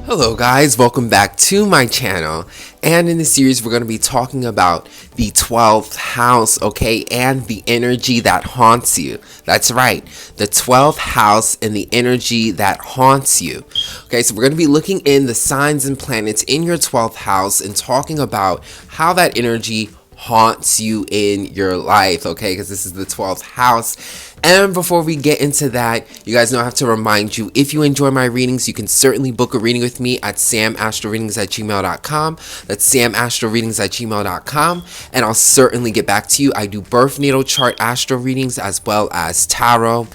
Hello guys, welcome back to my channel, and in this series we're going to be talking about the 12th house, okay, and the energy that haunts you. That's right, the 12th house and the energy that haunts you. Okay, so we're going to be looking in the signs and planets in your 12th house and talking about how that energy haunts you in your life, okay, because this is the 12th house. And before we get into that, you guys know I have to remind you, if you enjoy my readings, you can certainly book a reading with me at samastroreadings@gmail.com. That's samastroreadings@gmail.com, and I'll certainly get back to you. I do birth natal chart astro readings as well as tarot,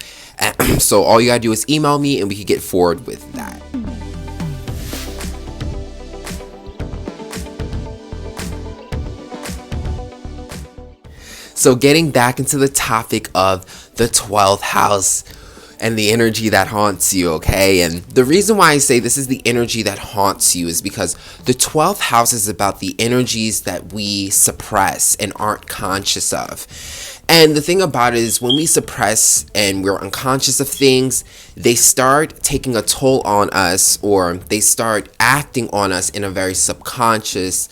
so all you gotta do is email me and we can get forward with that. So getting back into the topic of the 12th house and the energy that haunts you, okay? And the reason why I say this is the energy that haunts you is because the 12th house is about the energies that we suppress and aren't conscious of. And the thing about it is when we suppress and we're unconscious of things, they start taking a toll on us, or they start acting on us in a very subconscious,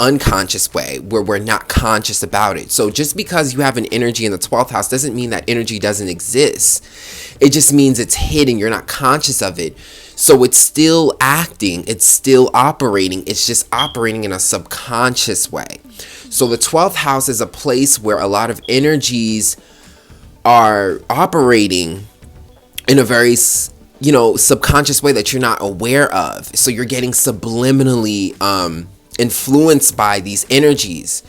unconscious way where we're not conscious about it. So just because you have an energy in the 12th house doesn't mean that energy doesn't exist. It just means it's hidden. You're not conscious of it. So it's still acting. It's still operating. It's just operating in a subconscious way. So the 12th house is a place where a lot of energies are operating in a very subconscious way that you're not aware of. So you're getting subliminally influenced by these energies.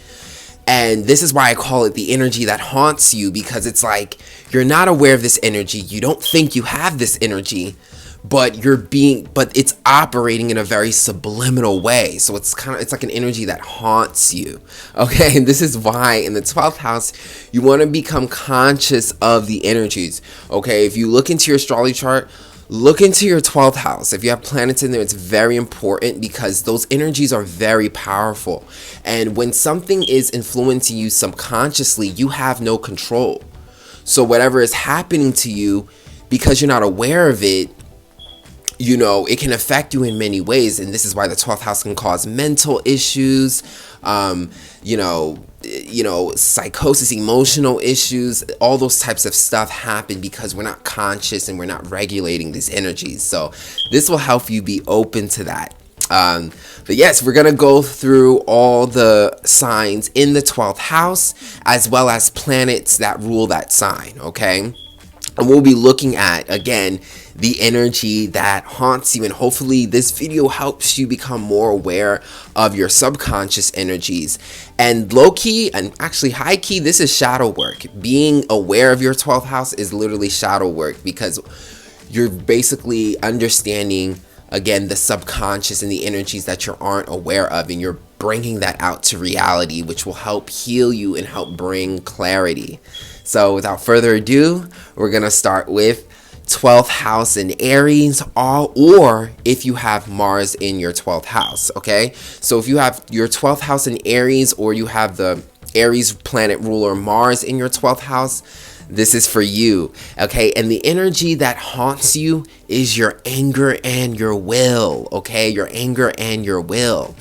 And this is why I call it the energy that haunts you, because it's like you're not aware of this energy. You don't think you have this energy, but it's operating in a very subliminal way. So it's like an energy that haunts you. Okay, and this is why in the 12th house you want to become conscious of the energies. Okay, if you look into your astrology chart, look into your 12th house. If you have planets in there, it's very important because those energies are very powerful. And when something is influencing you subconsciously, you have no control. So whatever is happening to you, because you're not aware of it, it can affect you in many ways. And this is why the 12th house can cause mental issues, psychosis, emotional issues. All those types of stuff happen because we're not conscious and we're not regulating these energies. So this will help you be open to that. But yes, we're gonna go through all the signs in the 12th house as well as planets that rule that sign, okay? And we'll be looking at, again, the energy that haunts you, and hopefully this video helps you become more aware of your subconscious energies. And low-key, and actually high-key, this is shadow work. Being aware of your 12th house is literally shadow work, because you're basically understanding, again, the subconscious and the energies that you aren't aware of, and you're bringing that out to reality, which will help heal you and help bring clarity. So without further ado, we're gonna start with 12th house in Aries, or if you have Mars in your 12th house, okay? So if you have your 12th house in Aries, or you have the Aries planet ruler Mars in your 12th house, this is for you, okay? And the energy that haunts you is your anger and your will, okay? Your anger and your will.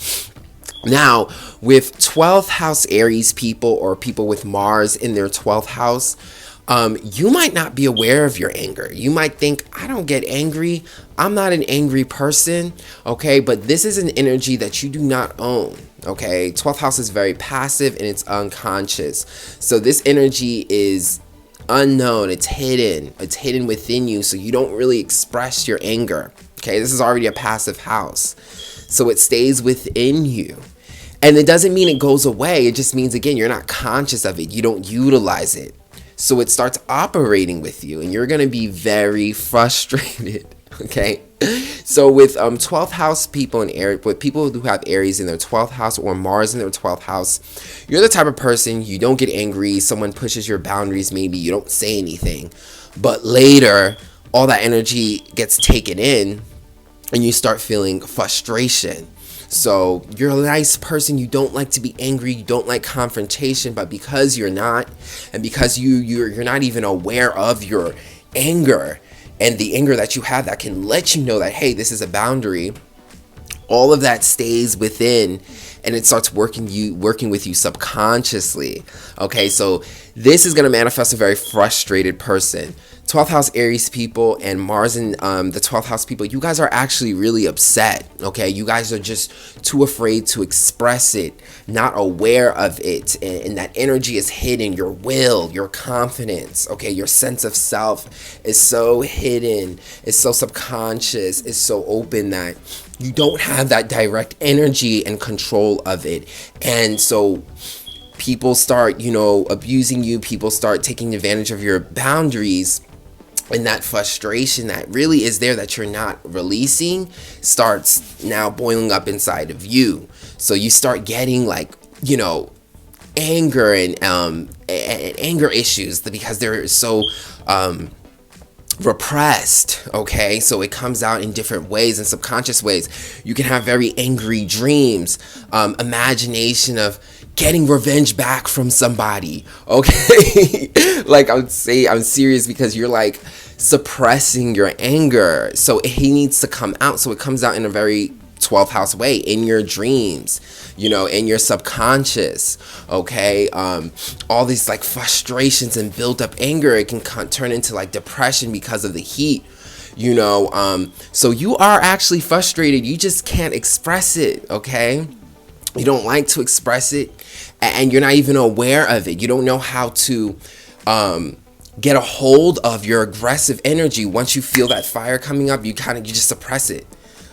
Now, with 12th house Aries people, or people with Mars in their 12th house, you might not be aware of your anger. You might think, I don't get angry. I'm not an angry person, okay? But this is an energy that you do not own, okay? 12th house is very passive and it's unconscious. So this energy is unknown. It's hidden. It's hidden within you, so you don't really express your anger, okay? This is already a passive house. So it stays within you. And it doesn't mean it goes away. It just means, again, you're not conscious of it. You don't utilize it. So it starts operating with you, and you're going to be very frustrated, okay? So with 12th house people in Aries, with people who have Aries in their 12th house or Mars in their 12th house, you're the type of person, you don't get angry. Someone pushes your boundaries, maybe you don't say anything. But later, all that energy gets taken in, and you start feeling frustration. So you're a nice person, you don't like to be angry, you don't like confrontation, but because you're not, and because you're not even aware of your anger and the anger that you have that can let you know that, hey, this is a boundary, all of that stays within, and it starts working with you subconsciously. Okay, so this is going to manifest a very frustrated person. 12th house Aries people and Mars in the 12th house people, you guys are actually really upset. Okay, you guys are just too afraid to express it, not aware of it, and that energy is hidden. Your will, your confidence, okay, your sense of self is so hidden, it's so subconscious, it's so open that you don't have that direct energy and control of it. And so people start, abusing you, people start taking advantage of your boundaries. And that frustration that really is there that you're not releasing starts now boiling up inside of you. So you start getting like, anger and anger issues because they're so repressed. Okay, so it comes out in different ways, in subconscious ways. You can have very angry dreams, imagination of getting revenge back from somebody. Okay, like I would say, I'm serious, because you're like suppressing your anger, so he needs to come out. So it comes out in a very 12th house way, in your dreams, in your subconscious. Okay, all these like frustrations and built up anger, it can turn into like depression because of the heat. So you are actually frustrated, you just can't express it. Okay, you don't like to express it, and you're not even aware of it. You don't know how to get a hold of your aggressive energy. Once you feel that fire coming up, you just suppress it.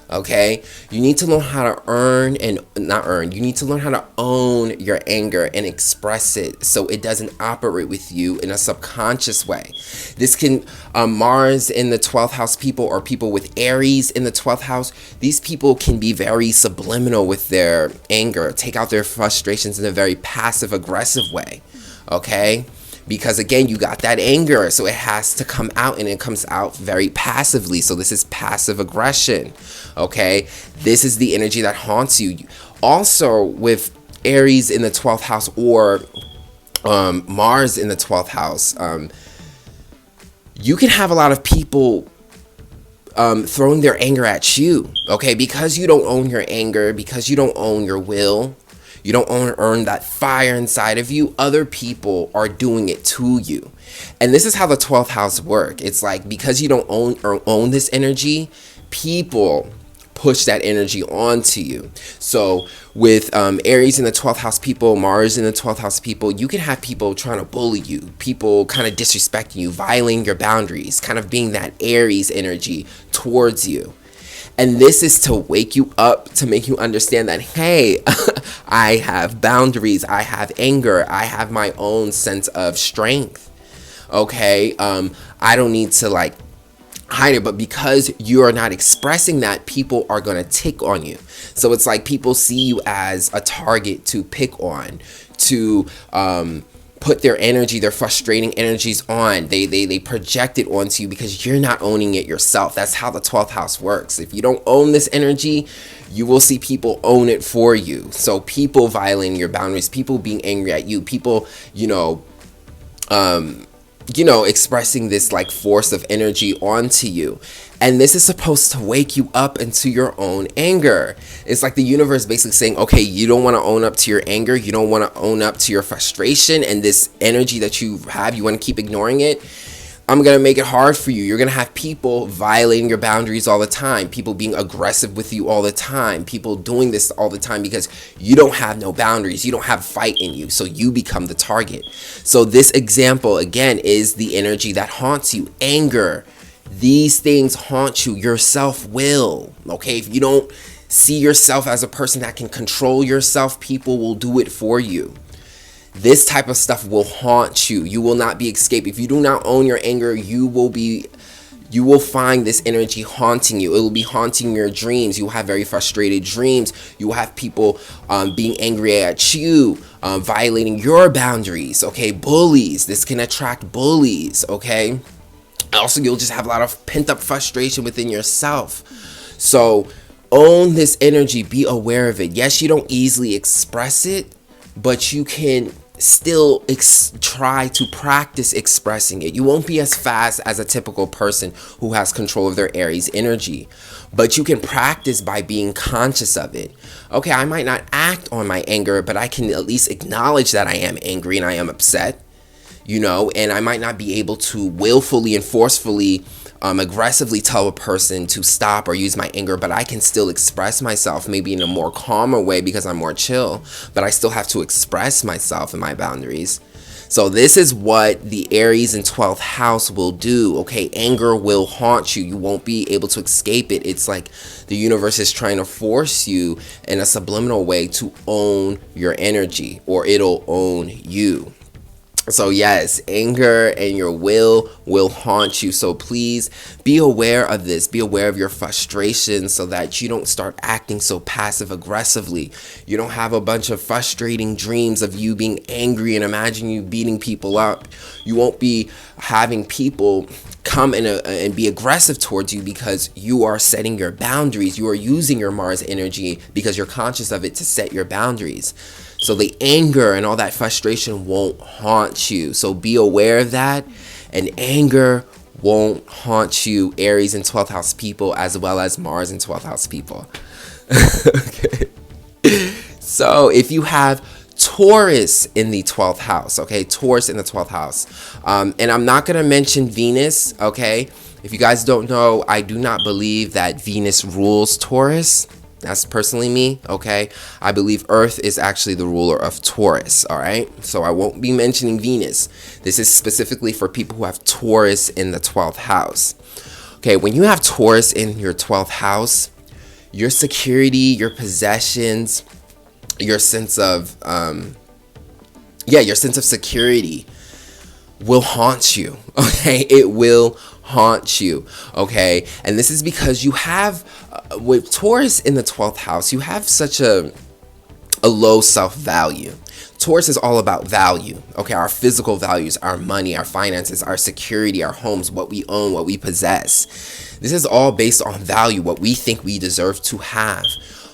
Okay, you need to learn how to you need to learn how to own your anger and express it, so it doesn't operate with you in a subconscious way. This can Mars in the 12th house people, or people with Aries in the 12th house, these people can be very subliminal with their anger, take out their frustrations in a very passive aggressive way. Okay, because again, you got that anger, so it has to come out, and it comes out very passively. So this is passive aggression. Okay, this is the energy that haunts you. Also, with Aries in the 12th house, or Mars in the 12th house, you can have a lot of people throwing their anger at you. Okay, because you don't own your anger, because you don't own your will, you don't earn that fire inside of you, other people are doing it to you. And this is how the 12th house work. It's like, because you don't own this energy, people push that energy onto you. So with Aries in the 12th house people, Mars in the 12th house people, you can have people trying to bully you, people kind of disrespecting you, violating your boundaries, kind of being that Aries energy towards you. And this is to wake you up, to make you understand that, hey, I have boundaries, I have anger, I have my own sense of strength. Okay, I don't need to like hide it, but because you are not expressing that, people are going to tick on you. So it's like people see you as a target to pick on, to put their energy, their frustrating energies on. They project it onto you because you're not owning it yourself. That's how the 12th house works. If you don't own this energy, you will see people own it for you. So people violating your boundaries, people being angry at you, people, expressing this like force of energy onto you. And this is supposed to wake you up into your own anger. It's like the universe basically saying, okay, you don't want to own up to your anger. You don't want to own up to your frustration and this energy that you have. You want to keep ignoring it. I'm going to make it hard for you. You're going to have people violating your boundaries all the time. People being aggressive with you all the time. People doing this all the time because you don't have no boundaries. You don't have fight in you. So you become the target. So this example, again, is the energy that haunts you. Anger. These things haunt you. Your self-will. Okay? If you don't see yourself as a person that can control yourself, people will do it for you. This type of stuff will haunt you. You will not be escaped. If you do not own your anger, you will find this energy haunting you. It will be haunting your dreams. You will have very frustrated dreams. You will have people being angry at you, violating your boundaries. Okay, bullies. This can attract bullies. Okay. Also, you'll just have a lot of pent-up frustration within yourself. So own this energy. Be aware of it. Yes, you don't easily express it, but you can still try to practice expressing it. You won't be as fast as a typical person who has control of their Aries energy, but you can practice by being conscious of it. Okay, I might not act on my anger, but I can at least acknowledge that I am angry and I am upset, and I might not be able to willfully and forcefully aggressively tell a person to stop or use my anger, but I can still express myself maybe in a more calmer way because I'm more chill, but I still have to express myself and my boundaries. So this is what the Aries in 12th house will do. Okay, anger will haunt you. You won't be able to escape it. It's like the universe is trying to force you in a subliminal way to own your energy, or it'll own you. So yes, anger and your will haunt you. So please be aware of this. Be aware of your frustration so that you don't start acting so passive aggressively. You don't have a bunch of frustrating dreams of you being angry and imagine you beating people up. You won't be having people come and be aggressive towards you because you are setting your boundaries. You are using your Mars energy because you're conscious of it to set your boundaries. So the anger and all that frustration won't haunt you. So be aware of that. And anger won't haunt you, Aries and 12th house people, as well as Mars and 12th house people. Okay. So if you have Taurus in the 12th house, okay, Taurus in the 12th house. And I'm not going to mention Venus, okay? If you guys don't know, I do not believe that Venus rules Taurus. That's personally me, okay? I believe Earth is actually the ruler of Taurus, all right? So I won't be mentioning Venus. This is specifically for people who have Taurus in the 12th house. Okay, when you have Taurus in your 12th house, your security, your possessions, your sense of, your sense of security will haunt you, okay? It will haunt you, okay? And this is because you have, with Taurus in the 12th house, you have such a low self-value. Taurus is all about value, okay? Our physical values, our money, our finances, our security, our homes, what we own, what we possess. This is all based on value, what we think we deserve to have.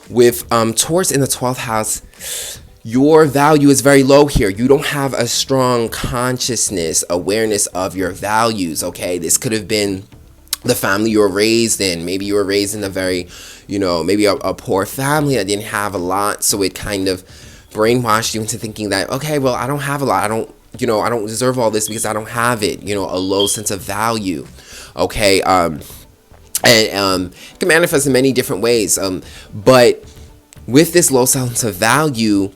With Taurus in the 12th house, your value is very low here. You don't have a strong consciousness, awareness of your values, okay? This could have been the family you were raised in. Maybe you were raised in a very, maybe a poor family that didn't have a lot, so it kind of brainwashed you into thinking that, okay, well, I don't have a lot. I don't deserve all this because I don't have it, a low sense of value, okay? And it can manifest in many different ways, but with this low sense of value,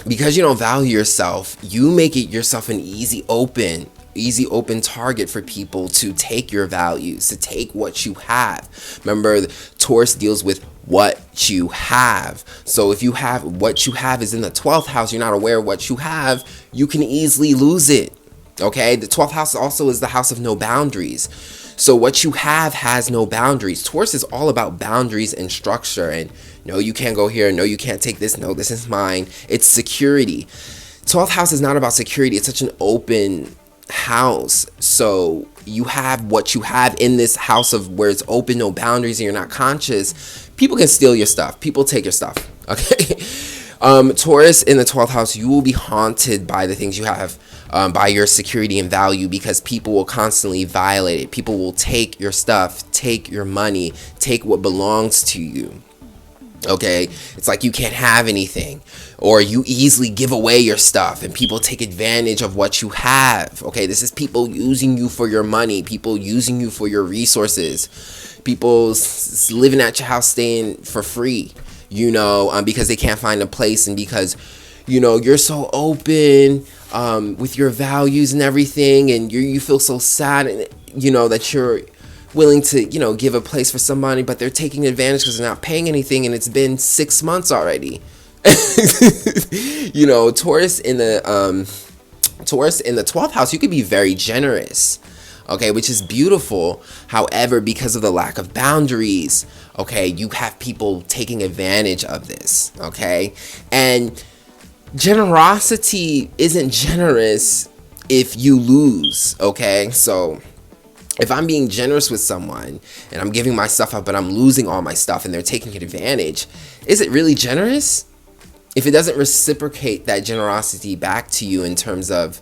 because you don't value yourself, you make it yourself an easy open target for people to take your values, to take what you have. Remember, Taurus deals with what you have. So if you have what you have is in the 12th house, you're not aware of what you have, you can easily lose it. Okay, the 12th house also is the house of no boundaries. So what you have has no boundaries. Taurus is all about boundaries and structure, and no, you can't go here. No, you can't take this. No, this is mine. It's security. 12th house is not about security. It's such an open house. So you have what you have in this house of where it's open, no boundaries, and you're not conscious. People can steal your stuff. People take your stuff. Okay. Taurus in the 12th house, you will be haunted by the things you have, by your security and value, because people will constantly violate it. People will take your stuff, take your money, take what belongs to you. Okay, it's like you can't have anything, or you easily give away your stuff and people take advantage of what you have. Okay, this is people using you for your money, people using you for your resources, people living at your house staying for free, because they can't find a place, and because you're so open with your values and everything, and you feel so sad, and that you're willing to give a place for somebody, but they're taking advantage because they're not paying anything, and it's been 6 months already. Taurus in the 12th house, you could be very generous, okay, which is beautiful. However, because of the lack of boundaries, okay, you have people taking advantage of this, okay? And generosity isn't generous if you lose, okay? So if I'm being generous with someone and I'm giving my stuff up, but I'm losing all my stuff and they're taking advantage, is it really generous? if it doesn't reciprocate that generosity back to you in terms of,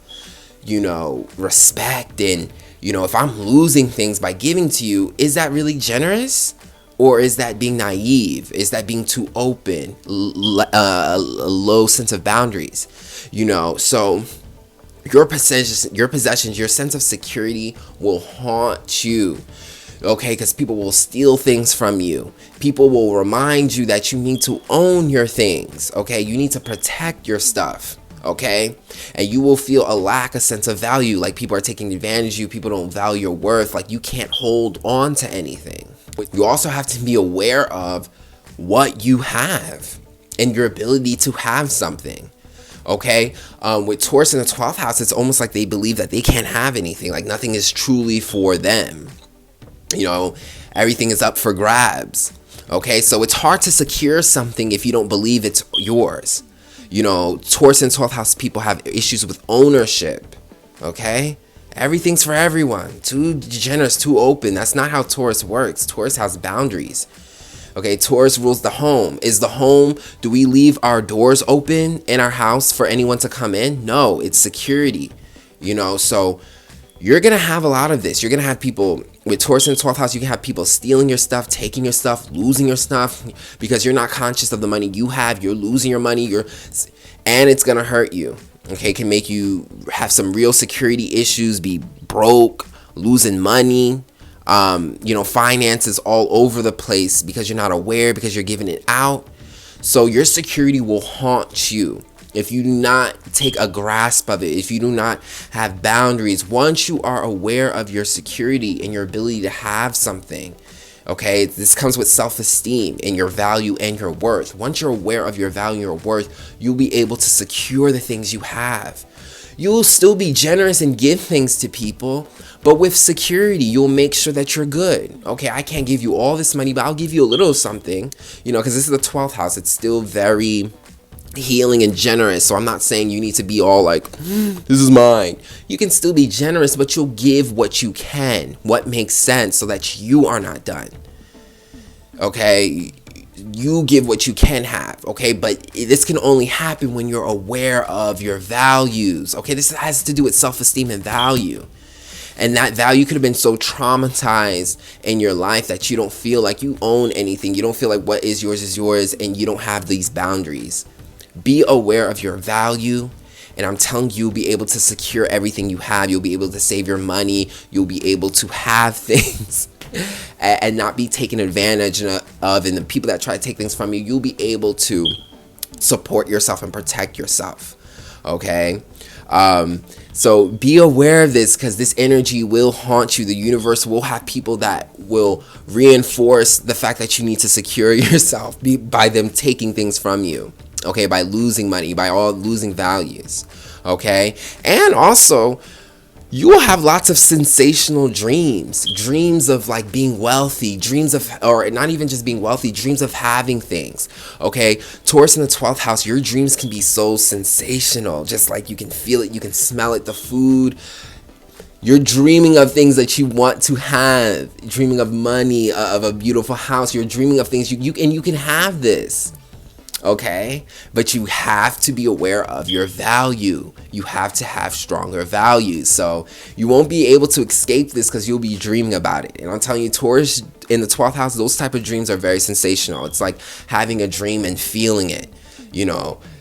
respect, and, if I'm losing things by giving to you, is that really generous? Or is that being naive? Is that being too open? A low sense of boundaries? So your possessions, your sense of security will haunt you. Okay, because people will steal things from you. People will remind you that you need to own your things. Okay, you need to protect your stuff. Okay, and you will feel a sense of value, like people are taking advantage of you. People don't value your worth, like you can't hold on to anything. You also have to be aware of what you have and your ability to have something. Okay, with Taurus in the 12th house, it's almost like they believe that they can't have anything, like nothing is truly for them. Everything is up for grabs. Okay, so it's hard to secure something if you don't believe it's yours. Taurus and 12th house people have issues with ownership. Okay, everything's for everyone. Too generous, too open. That's not how Taurus works. Taurus has boundaries. Okay, Taurus rules the home. Do we leave our doors open in our house for anyone to come in? No, it's security. So you're going to have a lot of this. You're going to have people with Taurus in the 12th house. You can have people stealing your stuff, taking your stuff, losing your stuff because you're not conscious of the money you have. You're losing your money, and it's going to hurt you. Okay, it can make you have some real security issues, be broke, losing money, finances all over the place because you're not aware, because you're giving it out. So your security will haunt you if you do not take a grasp of it, if you do not have boundaries. Once you are aware of your security and your ability to have something, okay, this comes with self-esteem and your value and your worth. Once you're aware of your value and your worth, you'll be able to secure the things you have. You'll still be generous and give things to people, but with security, you'll make sure that you're good. Okay, I can't give you all this money, but I'll give you a little something, because this is the 12th house. It's still very healing and generous. So I'm not saying you need to be all like, this is mine. You can still be generous, but you'll give what you can, what makes sense, so that you are not done. Okay, you give what you can have. Okay, but this can only happen when you're aware of your values. Okay, this has to do with self-esteem and value. And that value could have been so traumatized in your life that you don't feel like you own anything. You don't feel like what is yours, and you don't have these boundaries. Be aware of your value, and I'm telling you, you'll be able to secure everything you have. You'll be able to save your money. You'll be able to have things and not be taken advantage of. And the people that try to take things from you, you'll be able to support yourself and protect yourself. Okay? So be aware of this, because this energy will haunt you. The universe will have people that will reinforce the fact that you need to secure yourself by them taking things from you. Okay, by losing money, by losing values. Okay, and also you will have lots of sensational dreams of like being wealthy, dreams of, or not even just being wealthy, dreams of having things. Okay, Taurus in the 12th house, your dreams can be so sensational, just like you can feel it, you can smell it, the food. You're dreaming of things that you want to have, dreaming of money, of a beautiful house. You're dreaming of things you can have this. Okay, but you have to be aware of your value. You have to have stronger values. So you won't be able to escape this because you'll be dreaming about it. And I'm telling you, Taurus in the 12th house, those type of dreams are very sensational. It's like having a dream and feeling it,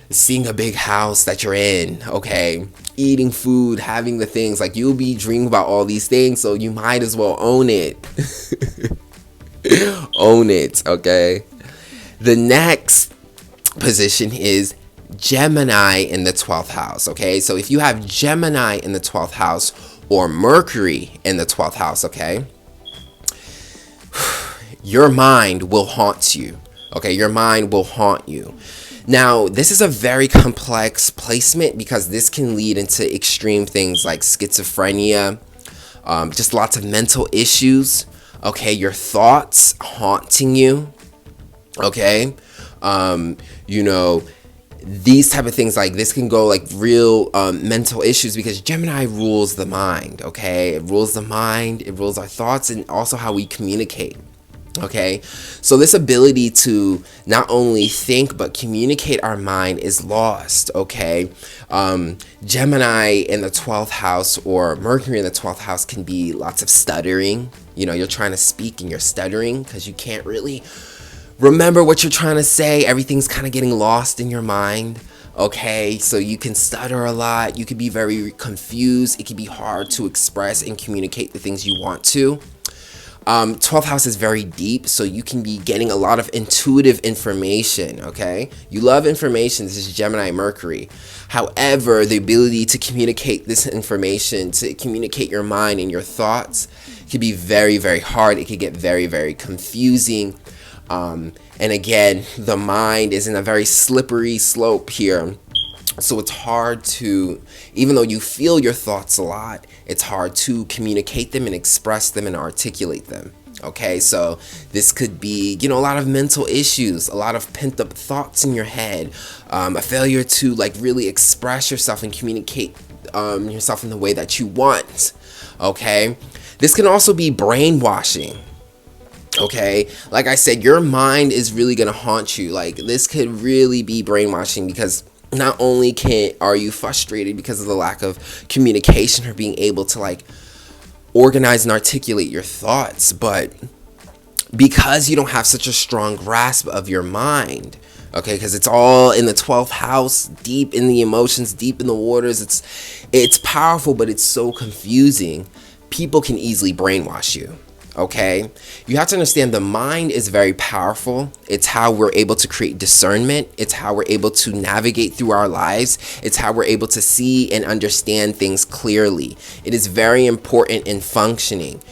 seeing a big house that you're in, okay, eating food, having the things, like you'll be dreaming about all these things. So you might as well own it. Own it, okay? The next position is Gemini in the 12th house. Okay, so if you have Gemini in the 12th house or Mercury in the 12th house, okay, your mind will haunt you. Okay, your mind will haunt you. Now, this is a very complex placement because this can lead into extreme things like schizophrenia, just lots of mental issues. Okay, your thoughts haunting you. Okay, these type of things, like this can go like real mental issues, because Gemini rules the mind. Okay, it rules the mind, it rules our thoughts, and also how we communicate. Okay, so this ability to not only think but communicate our mind is lost. Okay, Gemini in the 12th house or Mercury in the 12th house can be lots of stuttering. You know, you're trying to speak and you're stuttering because you can't really remember what you're trying to say. Everything's kind of getting lost in your mind. Okay, so you can stutter a lot. You can be very confused. It can be hard to express and communicate the things you want to. 12th house is very deep, so you can be getting a lot of intuitive information. Okay, you love information. This is Gemini Mercury. However, the ability to communicate this information, to communicate your mind and your thoughts, can be very, very hard. It can get very, very confusing. And again, the mind is in a very slippery slope here. So it's hard to, even though you feel your thoughts a lot, it's hard to communicate them and express them and articulate them. Okay, so this could be, you know, a lot of mental issues, a lot of pent up thoughts in your head, a failure to like really express yourself and communicate yourself in the way that you want. Okay, this can also be brainwashing. Okay, like I said, your mind is really gonna haunt you. Like this could really be brainwashing because not only are you frustrated because of the lack of communication or being able to like organize and articulate your thoughts, but because you don't have such a strong grasp of your mind. Okay, because it's all in the 12th house, deep in the emotions, deep in the waters. It's powerful, but it's so confusing. People can easily brainwash you. Okay, you have to understand the mind is very powerful. It's how we're able to create discernment. It's how we're able to navigate through our lives. It's how we're able to see and understand things clearly. It is very important in functioning.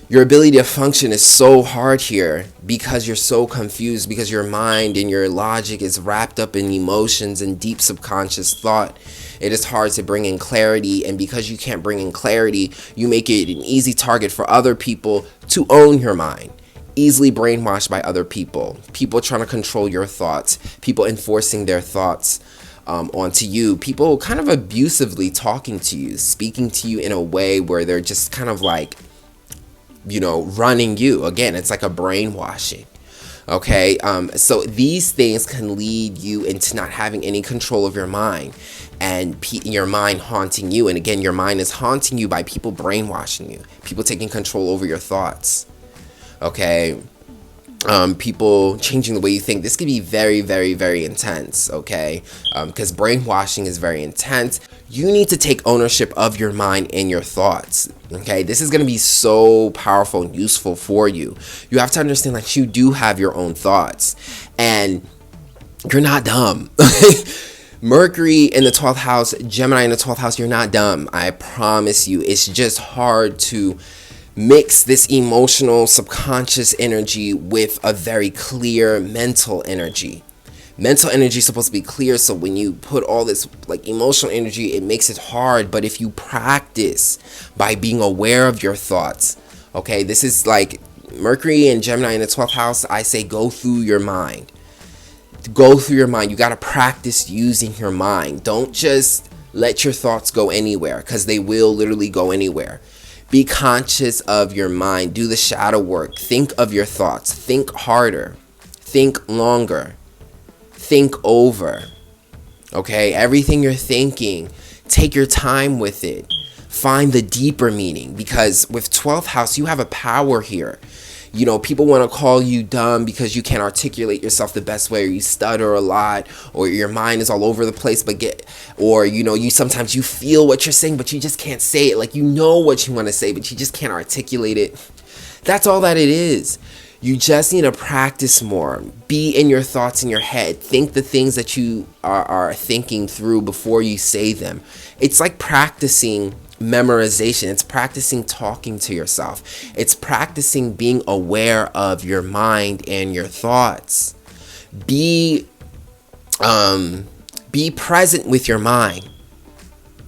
Your ability to function is so hard here because you're so confused, because your mind and your logic is wrapped up in emotions and deep subconscious thought. It is hard to bring in clarity, and because you can't bring in clarity, you make it an easy target for other people to own your mind. Easily brainwashed by other people. People trying to control your thoughts. People enforcing their thoughts onto you. People kind of abusively talking to you, speaking to you in a way where they're just kind of like, you know, running you. Again, it's like a brainwashing. Okay, so these things can lead you into not having any control of your mind and your mind haunting you. And again, your mind is haunting you by people brainwashing you, people taking control over your thoughts. Okay, people changing the way you think. This could be very, very, very intense. Okay, because brainwashing is very intense. You need to take ownership of your mind and your thoughts. Okay, this is going to be so powerful and useful for you. You have to understand that you do have your own thoughts and you're not dumb. Mercury in the 12th house, Gemini in the 12th house, you're not dumb. I promise you. It's just hard to mix this emotional subconscious energy with a very clear mental energy. Mental energy is supposed to be clear, so when you put all this like emotional energy, it makes it hard. But if you practice by being aware of your thoughts, okay, this is like Mercury and Gemini in the 12th house, I say go through your mind. Go through your mind. You got to practice using your mind. Don't just let your thoughts go anywhere, because they will literally go anywhere. Be conscious of your mind. Do the shadow work. Think of your thoughts. Think harder. Think longer. Think over. Okay, everything you're thinking, take your time with it. Find the deeper meaning, because with 12th house, you have a power here. You know, people want to call you dumb because you can't articulate yourself the best way, or you stutter a lot, or your mind is all over the place, or you know, you sometimes you feel what you're saying, but you just can't say it. Like, you know what you want to say, but you just can't articulate it. That's all that it is. You just need to practice more. Be in your thoughts in your head. Think the things that you are thinking through before you say them. It's like practicing memorization. It's practicing talking to yourself. It's practicing being aware of your mind and your thoughts. Be present with your mind.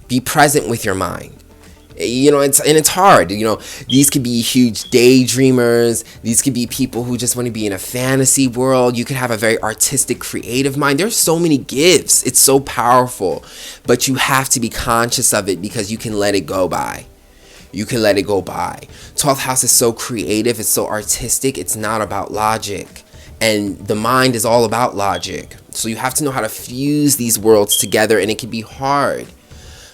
Be present with your mind. You know, it's hard. You know, these could be huge daydreamers. These could be people who just want to be in a fantasy world. You could have a very artistic, creative mind. There's so many gifts. It's so powerful, but you have to be conscious of it, because you can let it go by. You can let it go by. 12th house is so creative, it's so artistic, it's not about logic. And the mind is all about logic. So you have to know how to fuse these worlds together, and it can be hard.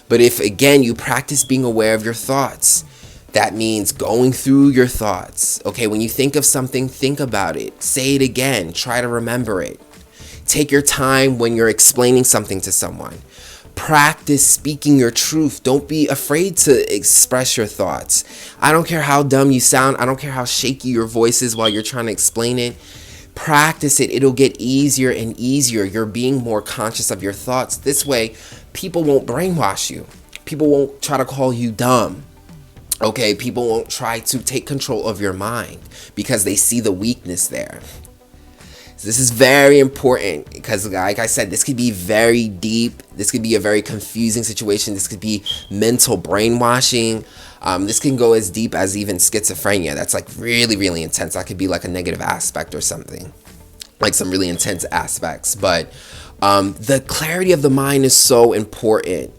But if, again, you practice being aware of your thoughts, that means going through your thoughts. Okay, when you think of something, think about it. Say it again. Try to remember it. Take your time when you're explaining something to someone. Practice speaking your truth. Don't be afraid to express your thoughts. I don't care how dumb you sound. I don't care how shaky your voice is while you're trying to explain it. Practice it. It'll get easier and easier. You're being more conscious of your thoughts. This way, people won't brainwash you. People won't try to call you dumb. Okay, people won't try to take control of your mind because they see the weakness there. This is very important because, like I said, this could be very deep. This could be a very confusing situation. This could be mental brainwashing. This can go as deep as even schizophrenia. That's like really, really intense. That could be like a negative aspect or something, like some really intense aspects. But the clarity of the mind is so important.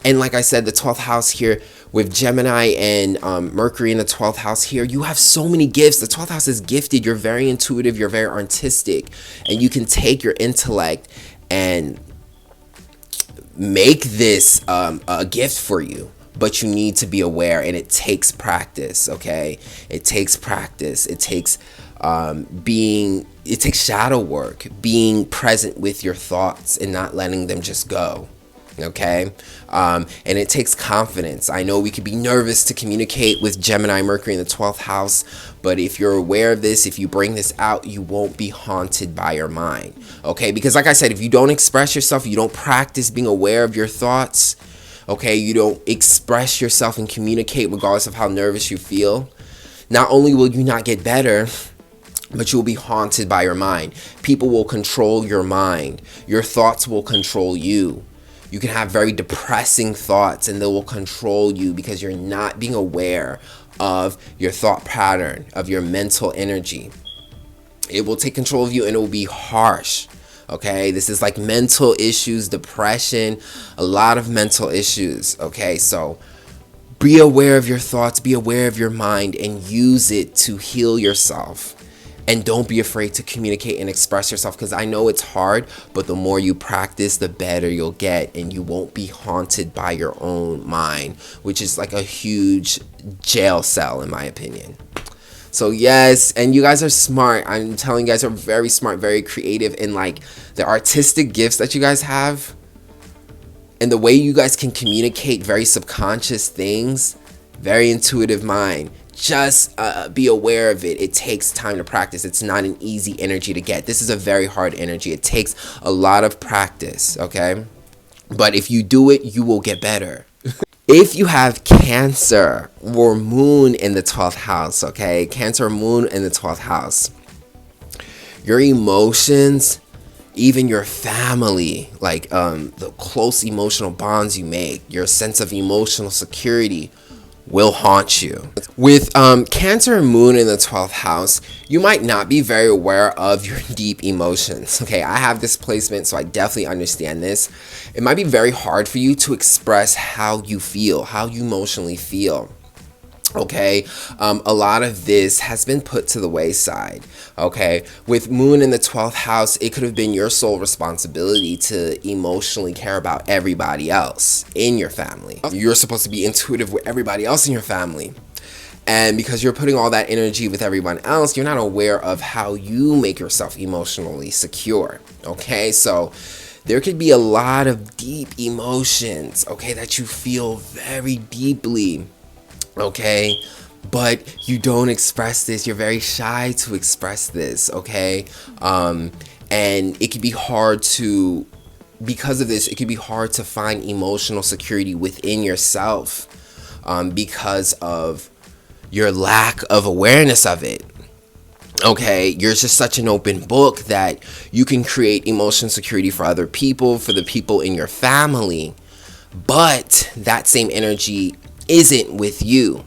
And like I said, the 12th house here with Gemini and Mercury in the 12th house here, you have so many gifts. The 12th house is gifted. You're very intuitive. You're very artistic. And you can take your intellect and make this a gift for you. But you need to be aware, and it takes practice, okay? It takes practice. It takes it takes shadow work, being present with your thoughts and not letting them just go. Okay, and it takes confidence. I know we could be nervous to communicate with Gemini, Mercury in the 12th house, but if you're aware of this, if you bring this out, you won't be haunted by your mind. Okay, because like I said, if you don't express yourself, you don't practice being aware of your thoughts, okay, you don't express yourself and communicate regardless of how nervous you feel, not only will you not get better, but you'll be haunted by your mind. People will control your mind. Your thoughts will control you. You can have very depressing thoughts and they will control you because you're not being aware of your thought pattern, of your mental energy. It will take control of you and it will be harsh. Okay, this is like mental issues, depression, a lot of mental issues. Okay, so be aware of your thoughts, be aware of your mind, and use it to heal yourself. And don't be afraid to communicate and express yourself, because I know it's hard, but the more you practice, the better you'll get, and you won't be haunted by your own mind, which is like a huge jail cell in my opinion. So yes, and you guys are smart. I'm telling you guys are very smart, very creative, and like the artistic gifts that you guys have and the way you guys can communicate very subconscious things, very intuitive mind. Just be aware of it. It takes time to practice. It's not an easy energy to get. This is a very hard energy. It takes a lot of practice, okay? But if you do it, you will get better. If you have Cancer or Moon in the 12th house, okay? Cancer or Moon in the 12th house. Your emotions, even your family, like the close emotional bonds you make, your sense of emotional security will haunt you. With Cancer and Moon in the 12th house, you might not be very aware of your deep emotions. Okay, I have this placement, so I definitely understand this. It might be very hard for you to express how you feel, how you emotionally feel. Okay, a lot of this has been put to the wayside. Okay, with Moon in the 12th house, it could have been your sole responsibility to emotionally care about everybody else in your family. You're supposed to be intuitive with everybody else in your family. And because you're putting all that energy with everyone else, you're not aware of how you make yourself emotionally secure. Okay, so there could be a lot of deep emotions, okay, that you feel very deeply. Okay, but you don't express this. You're very shy to express this, okay? And it can be hard to, because of this, it can be hard to find emotional security within yourself because of your lack of awareness of it. Okay, you're just such an open book that you can create emotional security for other people, for the people in your family, but that same energy isn't with you.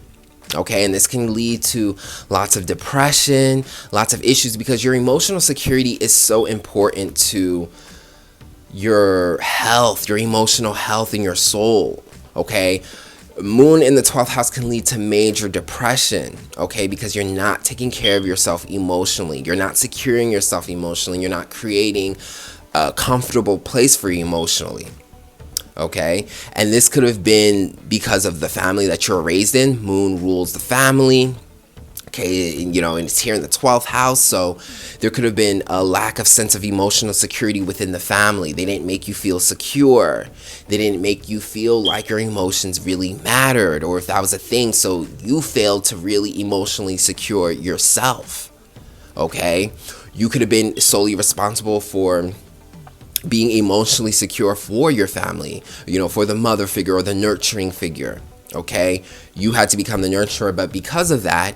Okay, and this can lead to lots of depression, lots of issues, because your emotional security is so important to your health, your emotional health, and your soul. Okay, Moon in the 12th house can lead to major depression, okay, because you're not taking care of yourself emotionally. You're not securing yourself emotionally. You're not creating a comfortable place for you emotionally, okay? And this could have been because of the family that you're raised in. Moon rules the family. Okay, and it's here in the 12th house, so there could have been a lack of sense of emotional security within the family. They didn't make you feel secure. They didn't make you feel like your emotions really mattered, or if that was a thing, so you failed to really emotionally secure yourself. Okay, you could have been solely responsible for being emotionally secure for your family, for the mother figure or the nurturing figure. Okay, you had to become the nurturer, but because of that,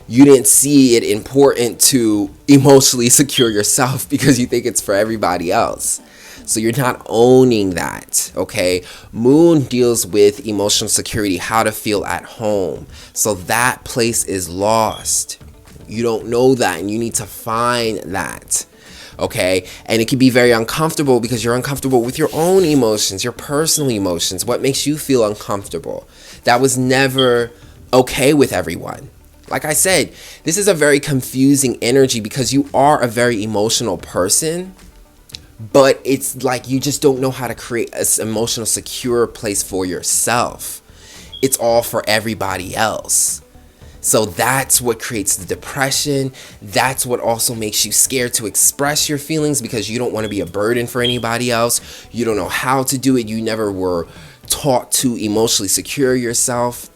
you didn't see it important to emotionally secure yourself because you think it's for everybody else. So you're not owning that, okay? Moon deals with emotional security, how to feel at home. So that place is lost. You don't know that, and you need to find that, okay? And it can be very uncomfortable because you're uncomfortable with your own emotions, your personal emotions. What makes you feel uncomfortable? That was never okay with everyone. Like I said, this is a very confusing energy because you are a very emotional person, but it's like you just don't know how to create an emotional secure place for yourself. It's all for everybody else. So that's what creates the depression. That's what also makes you scared to express your feelings because you don't want to be a burden for anybody else. You don't know how to do it. You never were taught to emotionally secure yourself.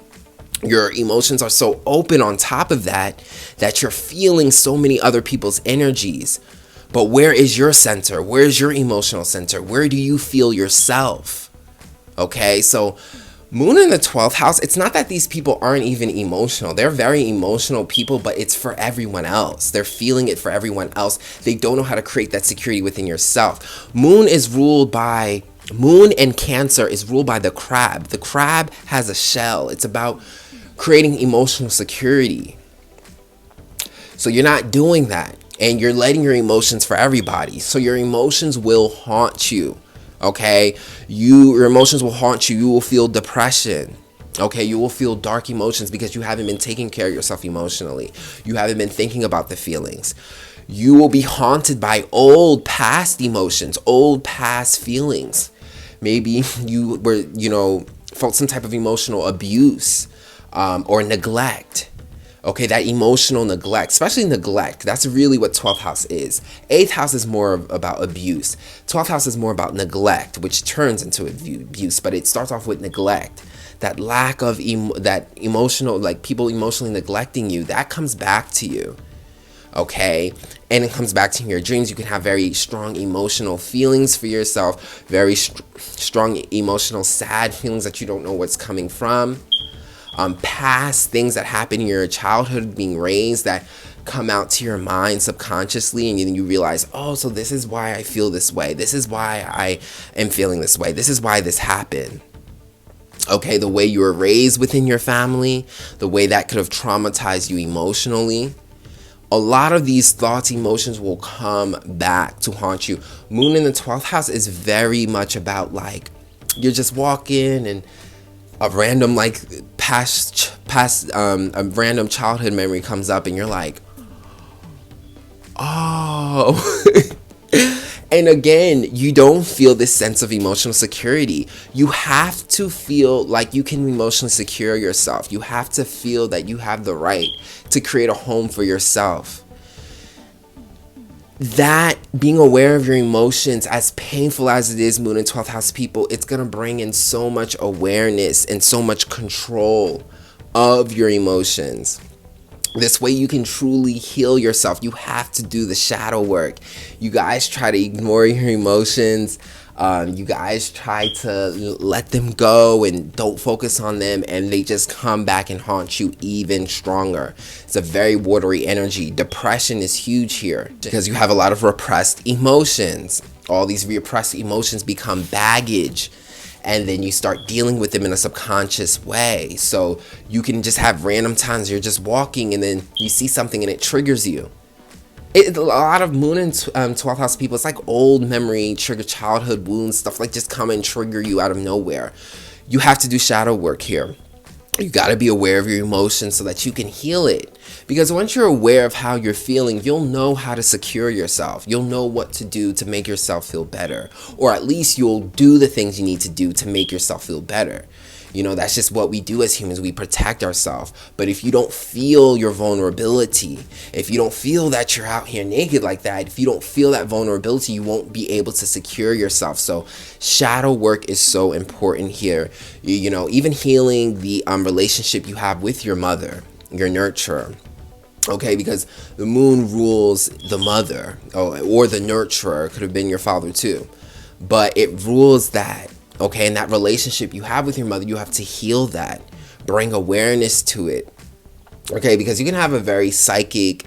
Your emotions are so open on top of that you're feeling so many other people's energies. But where is your center? Where is your emotional center? Where do you feel yourself? Okay, so Moon in the 12th house, it's not that these people aren't even emotional. They're very emotional people, but it's for everyone else. They're feeling it for everyone else. They don't know how to create that security within yourself. Moon and Cancer is ruled by the crab. The crab has a shell. It's about creating emotional security. So you're not doing that, and you're letting your emotions for everybody. So your emotions will haunt you, okay? Your emotions will haunt you. You will feel depression, okay? You will feel dark emotions because you haven't been taking care of yourself emotionally. You haven't been thinking about the feelings. You will be haunted by old past emotions, old past feelings. Maybe you were, felt some type of emotional abuse, or neglect. Okay, that emotional neglect, especially neglect, that's really what 12th house is. 8th house is more about abuse. 12th house is more about neglect, which turns into abuse, but it starts off with neglect. That lack of that emotional, like people emotionally neglecting you, that comes back to you. Okay, and it comes back to your dreams. You can have very strong emotional feelings for yourself, very strong emotional sad feelings that you don't know what's coming from. Past things that happened in your childhood, being raised, that come out to your mind subconsciously, and then you realize, oh, so this is why I feel this way. This is why I am feeling this way. This is why this happened. Okay, the way you were raised within your family, the way that could have traumatized you emotionally. A lot of these thoughts, emotions will come back to haunt you. Moon in the 12th house is very much about like, you're just walking and a random a random childhood memory comes up and you're like, oh. And again, you don't feel this sense of emotional security. You have to feel like you can emotionally secure yourself. You have to feel that you have the right to create a home for yourself. That being aware of your emotions, as painful as it is, Moon and 12th house people, it's going to bring in so much awareness and so much control of your emotions. This way you can truly heal yourself. You have to do the shadow work. You guys try to ignore your emotions. You guys try to let them go and don't focus on them, and they just come back and haunt you even stronger. It's a very watery energy. Depression is huge here because you have a lot of repressed emotions. All these repressed emotions become baggage, and then you start dealing with them in a subconscious way. So you can just have random times you're just walking and then you see something and it triggers you. A lot of Moon and 12th house people, it's like old memory, trigger childhood wounds, stuff like just come and trigger you out of nowhere. You have to do shadow work here. You got to be aware of your emotions so that you can heal it. Because once you're aware of how you're feeling, you'll know how to secure yourself. You'll know what to do to make yourself feel better. Or at least you'll do the things you need to do to make yourself feel better. You know, that's just what we do as humans. We protect ourselves. But if you don't feel your vulnerability, if you don't feel that you're out here naked like that, if you don't feel that vulnerability, you won't be able to secure yourself. So shadow work is so important here. You know, even healing the relationship you have with your mother, your nurturer. Okay, because the moon rules the mother, or the nurturer. Could have been your father too. But it rules that. Okay, and that relationship you have with your mother, you have to heal that. Bring awareness to it. Okay, because you can have a very psychic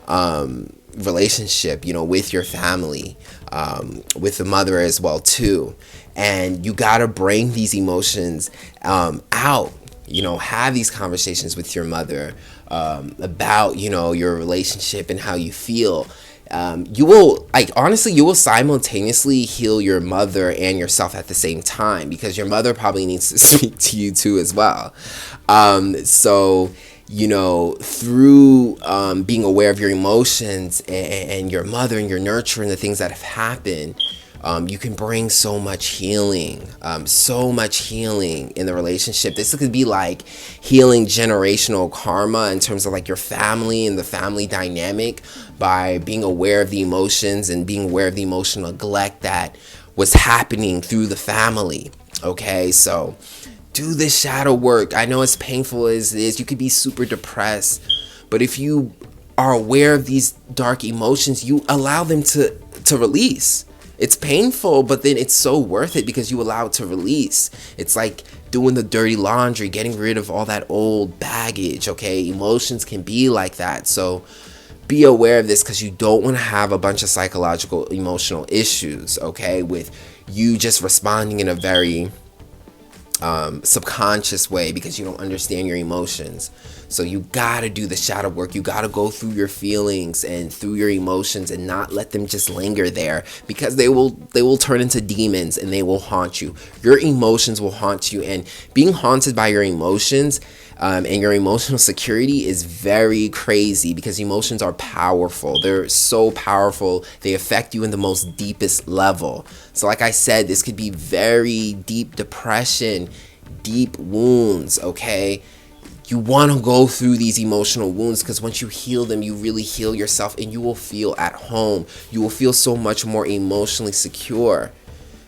relationship, you know, with your family, with the mother as well too. And you got to bring these emotions out. You know, have these conversations with your mother about, you know, your relationship and how you feel. You will, like, honestly, you will simultaneously heal your mother and yourself at the same time, because your mother probably needs to speak to you too as well. So, you know, through being aware of your emotions and your mother and your nurture and the things that have happened, you can bring so much healing in the relationship. This could be like healing generational karma in terms of like your family and the family dynamic, by being aware of the emotions and being aware of the emotional neglect that was happening through the family. Okay, so do this shadow work. I know it's painful as it is. You could be super depressed, but if you are aware of these dark emotions, you allow them to release. It's painful, but then it's so worth it because you allow it to release. It's like doing the dirty laundry, getting rid of all that old baggage, okay? Emotions can be like that. So be aware of this, because you don't want to have a bunch of psychological, emotional issues, okay? With you just responding in a very subconscious way because you don't understand your emotions. So you gotta do the shadow work. You gotta go through your feelings and through your emotions and not let them just linger there, because they will turn into demons and they will haunt you. Your emotions will haunt you, and being haunted by your emotions and your emotional security is very crazy, because emotions are powerful. They're so powerful. They affect you in the most deepest level. So like I said, this could be very deep depression, deep wounds, okay? You want to go through these emotional wounds, because once you heal them, you really heal yourself, and you will feel at home. You will feel so much more emotionally secure.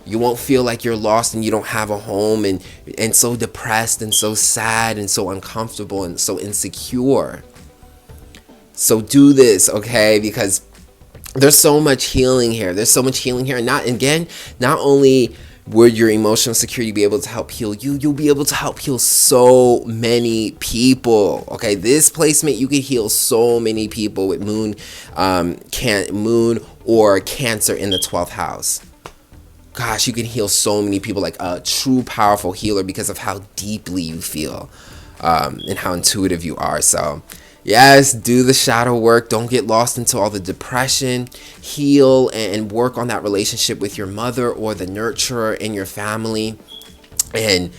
You won't feel like you're lost and you don't have a home, and so depressed and so sad and so uncomfortable and so insecure. So do this, okay? Because there's so much healing here. And not only would your emotional security be able to help heal you, you'll be able to help heal so many people. Okay, this placement, you could heal so many people with moon or Cancer in the 12th house. Gosh, you can heal so many people, like a true powerful healer, because of how deeply you feel and how intuitive you are. So yes, do the shadow work. Don't get lost into all the depression. Heal and work on that relationship with your mother or the nurturer in your family, and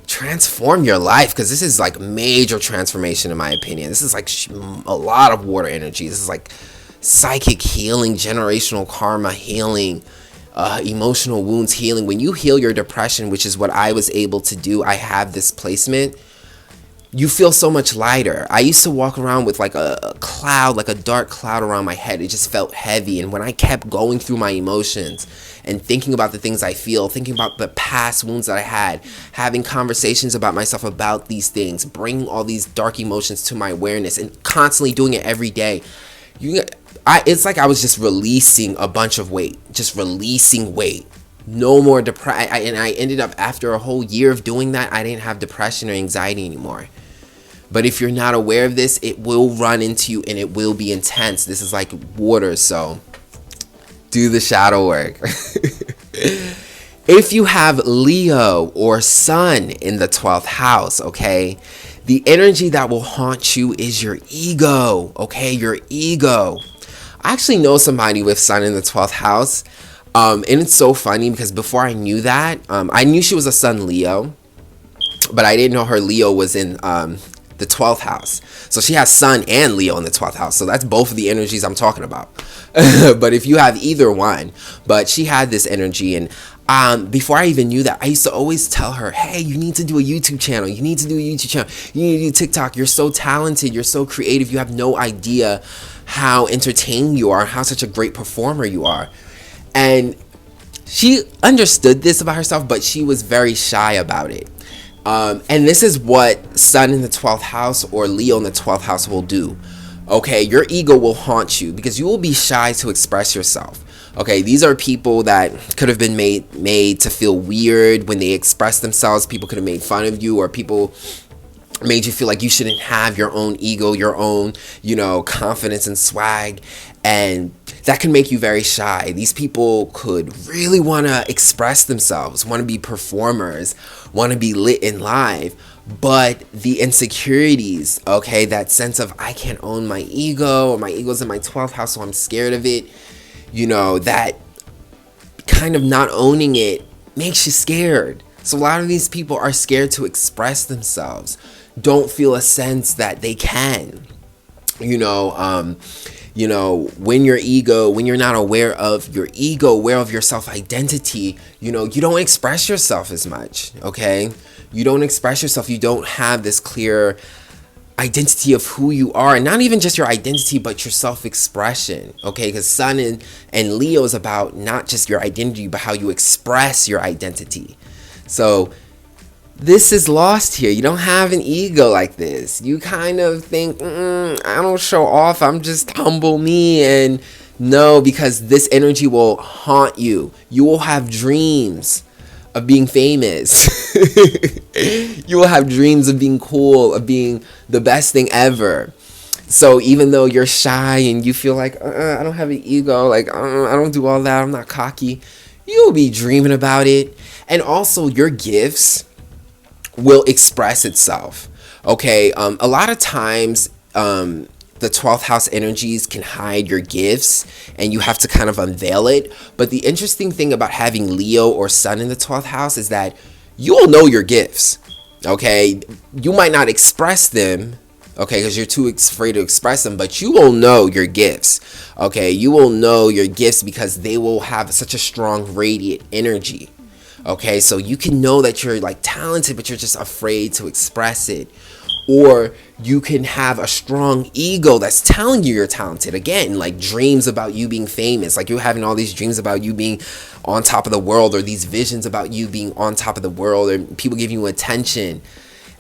transform your life, because this is like major transformation in my opinion. This is like a lot of water energy. This is like psychic healing, generational karma healing, emotional wounds healing. When you heal your depression, which is what I was able to do, I have this placement, you feel so much lighter. I used to walk around with like a cloud, like a dark cloud around my head. It just felt heavy. And when I kept going through my emotions and thinking about the things I feel, thinking about the past wounds that I had, having conversations about myself about these things, bringing all these dark emotions to my awareness, and constantly doing it every day, it's like I was just releasing a bunch of weight, just releasing weight. No more depression. And I ended up, after a whole year of doing that, I didn't have depression or anxiety anymore. But if you're not aware of this, it will run into you and it will be intense. This is like water, so do the shadow work. If you have Leo or Sun in the 12th house, okay, the energy that will haunt you is your ego, okay, your ego. I actually know somebody with Sun in the 12th house, and it's so funny because before I knew that, I knew she was a Sun Leo, but I didn't know her Leo was in the 12th house. So she has Sun and Leo in the 12th house. So that's both of the energies I'm talking about. But if you have either one, but she had this energy. And before I even knew that, I used to always tell her, hey, you need to do a YouTube channel. You need to do a YouTube channel. You need to do TikTok. You're so talented. You're so creative. You have no idea how entertaining you are, how such a great performer you are. And she understood this about herself, but she was very shy about it. And this is what Sun in the 12th house or Leo in the 12th house will do. Okay, your ego will haunt you because you will be shy to express yourself. Okay, these are people that could have been made to feel weird when they express themselves. People could have made fun of you, or people made you feel like you shouldn't have your own ego, your own, confidence and swag. And that can make you very shy. These people could really want to express themselves, want to be performers, want to be lit in live. But the insecurities, okay, that sense of I can't own my ego, or my ego's in my 12th house, so I'm scared of it, that kind of not owning it makes you scared. So a lot of these people are scared to express themselves, don't feel a sense that they can, when you're not aware of your ego, aware of your self-identity, you don't express yourself as much, okay? You don't express yourself. You don't have this clear identity of who you are, and not even just your identity, but your self-expression, okay? Because Sun and Leo is about not just your identity, but how you express your identity. So this is lost here. You don't have an ego like this. You kind of think, I don't show off. I'm just humble me. And no, because this energy will haunt you. You will have dreams of being famous. You will have dreams of being cool, of being the best thing ever. So even though you're shy and you feel like, I don't have an ego, like, I don't do all that, I'm not cocky, you'll be dreaming about it. And also your gifts will express itself. Okay, a lot of times the 12th house energies can hide your gifts and you have to kind of unveil it. But the interesting thing about having Leo or Sun in the 12th house is that you will know your gifts. Okay, you might not express them, okay, because you're too afraid to express them, but you will know your gifts. Okay, you will know your gifts because they will have such a strong radiant energy. Okay, so you can know that you're like talented, but you're just afraid to express it. Or you can have a strong ego that's telling you you're talented. Again, like dreams about you being famous. Like you're having all these dreams about you being on top of the world, or these visions about you being on top of the world, or people giving you attention.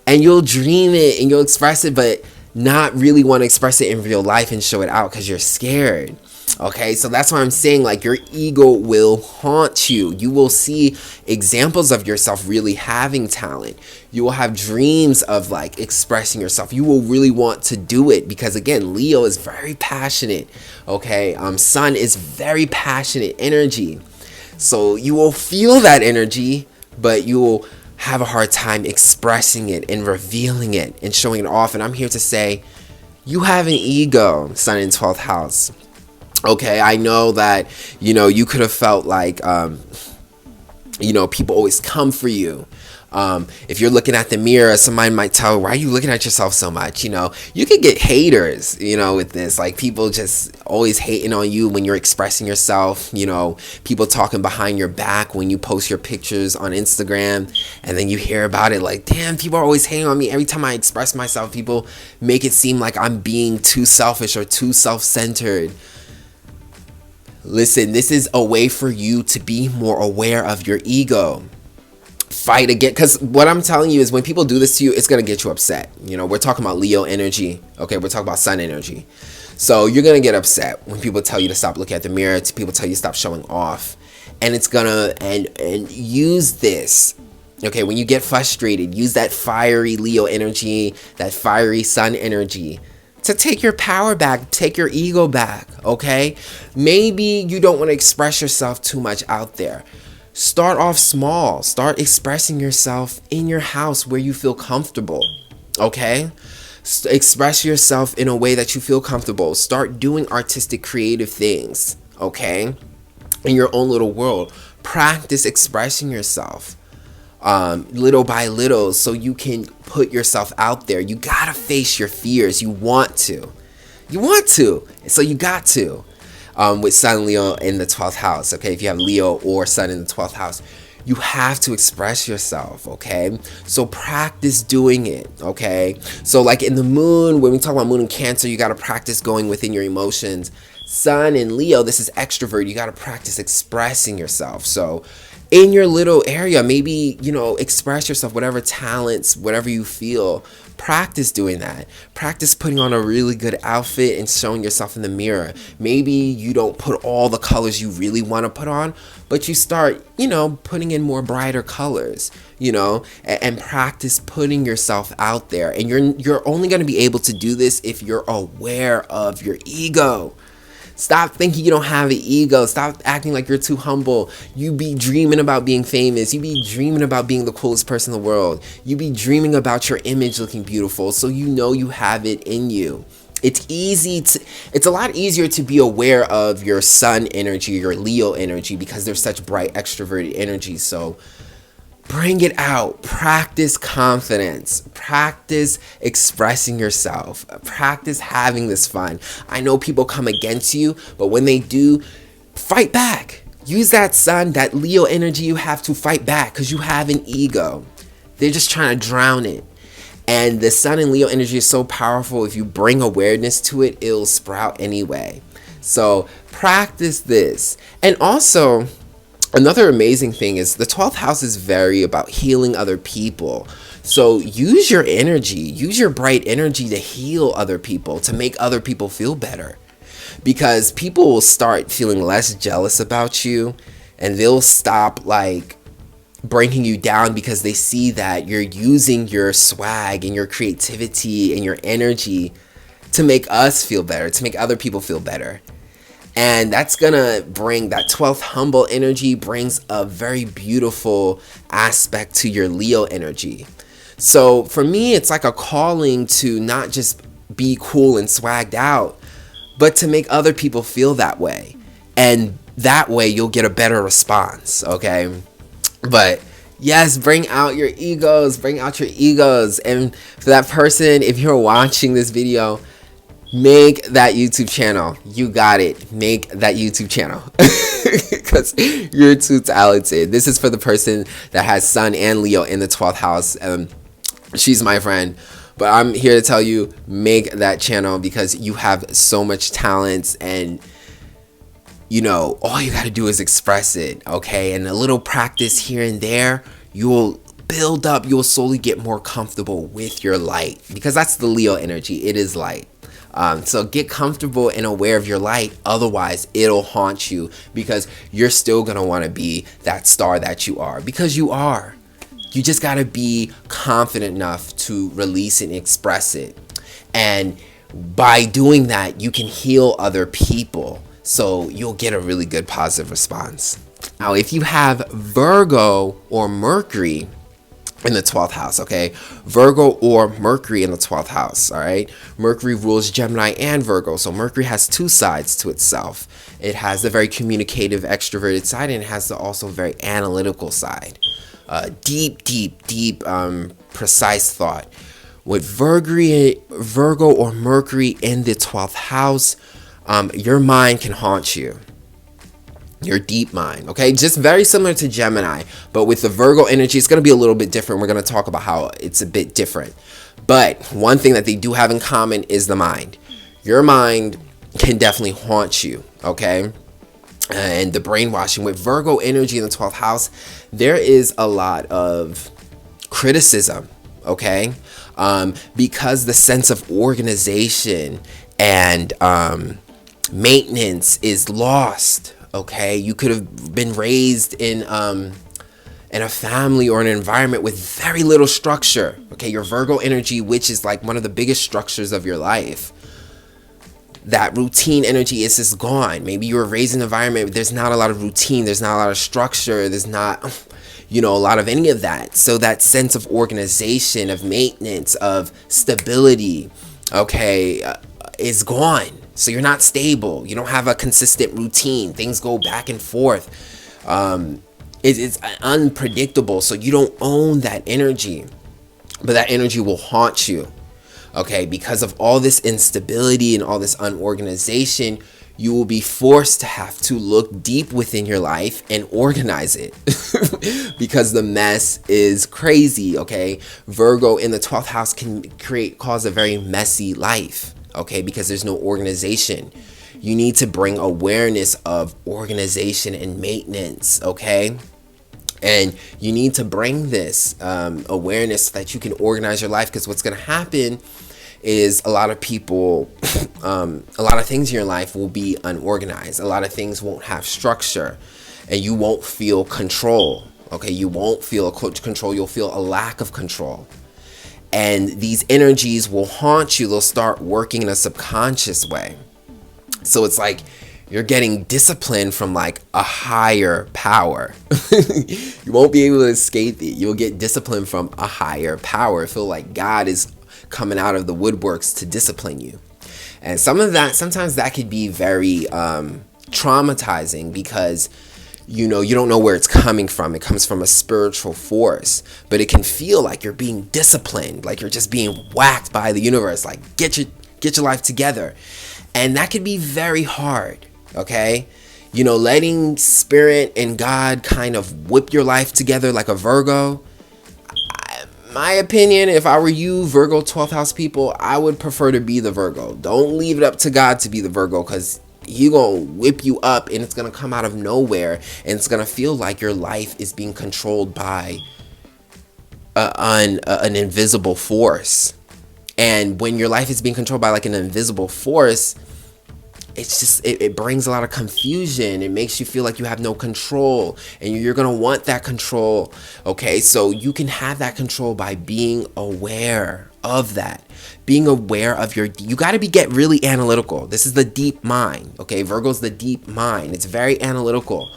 And you'll dream it and you'll express it, but not really want to express it in real life and show it out because you're scared. Okay, so that's why I'm saying, like, your ego will haunt you. You will see examples of yourself really having talent. You will have dreams of like expressing yourself. You will really want to do it because, again, Leo is very passionate. Okay, Sun is very passionate energy. So you will feel that energy, but you will have a hard time expressing it and revealing it and showing it off. And I'm here to say, you have an ego, Sun in 12th house. Okay, I know that, you could have felt like, people always come for you. If you're looking at the mirror, somebody might tell, why are you looking at yourself so much? You could get haters, with this, like people just always hating on you when you're expressing yourself, people talking behind your back when you post your pictures on Instagram, and then you hear about it like, damn, people are always hating on me. Every time I express myself, people make it seem like I'm being too selfish or too self-centered. Listen, this is a way for you to be more aware of your ego. Fight again, because what I'm telling you is when people do this to you, it's going to get you upset. We're talking about Leo energy. Okay, we're talking about Sun energy. So you're going to get upset when people tell you to stop looking at the mirror, people tell you to stop showing off. And it's going to, and use this. Okay, when you get frustrated, use that fiery Leo energy, that fiery Sun energy, to take your power back, take your ego back, okay? Maybe you don't want to express yourself too much out there. Start off small. Start expressing yourself in your house where you feel comfortable, okay? Express yourself in a way that you feel comfortable. Start doing artistic, creative things, okay? In your own little world. Practice expressing yourself. little by little, so you can put yourself out there. You gotta face your fears. You want to. So you got to. With Sun Leo in the 12th house, okay? If you have Leo or Sun in the 12th house, you have to express yourself, okay? So practice doing it, okay? So like in the moon, when we talk about moon in Cancer, you got to practice going within your emotions. Sun in Leo, this is extrovert. You got to practice expressing yourself. So in your little area, maybe, express yourself, whatever talents, whatever you feel. Practice doing that. Practice putting on a really good outfit and showing yourself in the mirror. Maybe you don't put all the colors you really want to put on, but you start, putting in more brighter colors, and practice putting yourself out there. And you're only going to be able to do this if you're aware of your ego. Stop thinking you don't have an ego. Stop acting like you're too humble. You be dreaming about being famous. You be dreaming about being the coolest person in the world. You be dreaming about your image looking beautiful, so you have it in you. It's a lot easier to be aware of your Sun energy, your Leo energy, because they're such bright extroverted energy. So bring it out. Practice confidence. Practice expressing yourself. Practice having this fun. I know people come against you, but when they do, fight back. Use that Sun, that Leo energy you have to fight back, because you have an ego. They're just trying to drown it. And the Sun and Leo energy is so powerful. If you bring awareness to it, it'll sprout anyway. So practice this. And also, another amazing thing is the 12th house is very about healing other people. So use your energy, use your bright energy to heal other people, to make other people feel better. Because people will start feeling less jealous about you, and they'll stop bringing you down, because they see that you're using your swag and your creativity and your energy to make us feel better, to make other people feel better. And that's gonna bring that 12th humble energy, brings a very beautiful aspect to your Leo energy. So for me, it's like a calling to not just be cool and swagged out, but to make other people feel that way. And that way you'll get a better response, okay? But yes, bring out your egos, And for that person, if you're watching this video, make that YouTube channel. You got it. Make that YouTube channel. Because you're too talented. This is for the person that has Sun and Leo in the 12th house. She's my friend. But I'm here to tell you, make that channel, because you have so much talent, and all you got to do is express it, okay? And a little practice here and there, you'll build up, you'll slowly get more comfortable with your light, because that's the Leo energy. It is light. So get comfortable and aware of your light. Otherwise, it'll haunt you, because you're still going to want to be that star that you are, because you are. You just got to be confident enough to release and express it. And by doing that, you can heal other people. So you'll get a really good positive response. Now, if you have Virgo or Mercury in the 12th house, okay? Virgo or Mercury in the 12th house, all right? Mercury rules Gemini and Virgo. So Mercury has two sides to itself. It has the very communicative, extroverted side, and it has the also very analytical side. Deep, precise thought. With Virgo or Mercury in the 12th house, your mind can haunt you. Your deep mind, okay? Just very similar to Gemini, but with the Virgo energy, it's going to be a little bit different. We're going to talk about how it's a bit different. But one thing that they do have in common is the mind. Your mind can definitely haunt you, okay? And the brainwashing. With Virgo energy in the 12th house, there is a lot of criticism, okay? Because the sense of organization and maintenance is lost. Okay, you could have been raised in a family or an environment with very little structure. Okay, your Virgo energy, which is like one of the biggest structures of your life. That routine energy is just gone. Maybe you were raised in an environment where there's not a lot of routine, there's not a lot of structure, there's not, a lot of any of that. So that sense of organization, of maintenance, of stability, okay, is gone. So you're not stable. You don't have a consistent routine. Things go back and forth. It's unpredictable, so you don't own that energy, but that energy will haunt you. Okay, because of all this instability and all this unorganization, you will be forced to have to look deep within your life and organize it because the mess is crazy. Okay, Virgo in the 12th house can cause a very messy life. Okay, because there's no organization. You need to bring awareness of organization and maintenance. Okay, and you need to bring this awareness so that you can organize your life, because what's going to happen is a lot of people, a lot of things in your life will be unorganized. A lot of things won't have structure, and you won't feel control. Okay, you won't feel control. You'll feel a lack of control. And these energies will haunt you. They'll start working in a subconscious way. So it's like you're getting discipline from like a higher power. You won't be able to escape it. You'll get discipline from a higher power. Feel like God is coming out of the woodworks to discipline you. And sometimes that could be very traumatizing, because you don't know where it's coming from. It comes from a spiritual force, but it can feel like you're being disciplined, like you're just being whacked by the universe, like get your life together. And that could be very hard. Okay, letting spirit and God kind of whip your life together like a Virgo. My opinion, if I were you, Virgo 12th house people, I would prefer to be the Virgo. Don't leave it up to God to be the Virgo, because He's going to whip you up and it's going to come out of nowhere, and it's going to feel like your life is being controlled by an invisible force. And when your life is being controlled by like an invisible force, it's just, it brings a lot of confusion. It makes you feel like you have no control, and you're going to want that control. Okay, so you can have that control by being aware of that. Being aware of you got to get really analytical. This is the deep mind. Okay, Virgo's the deep mind. It's very analytical.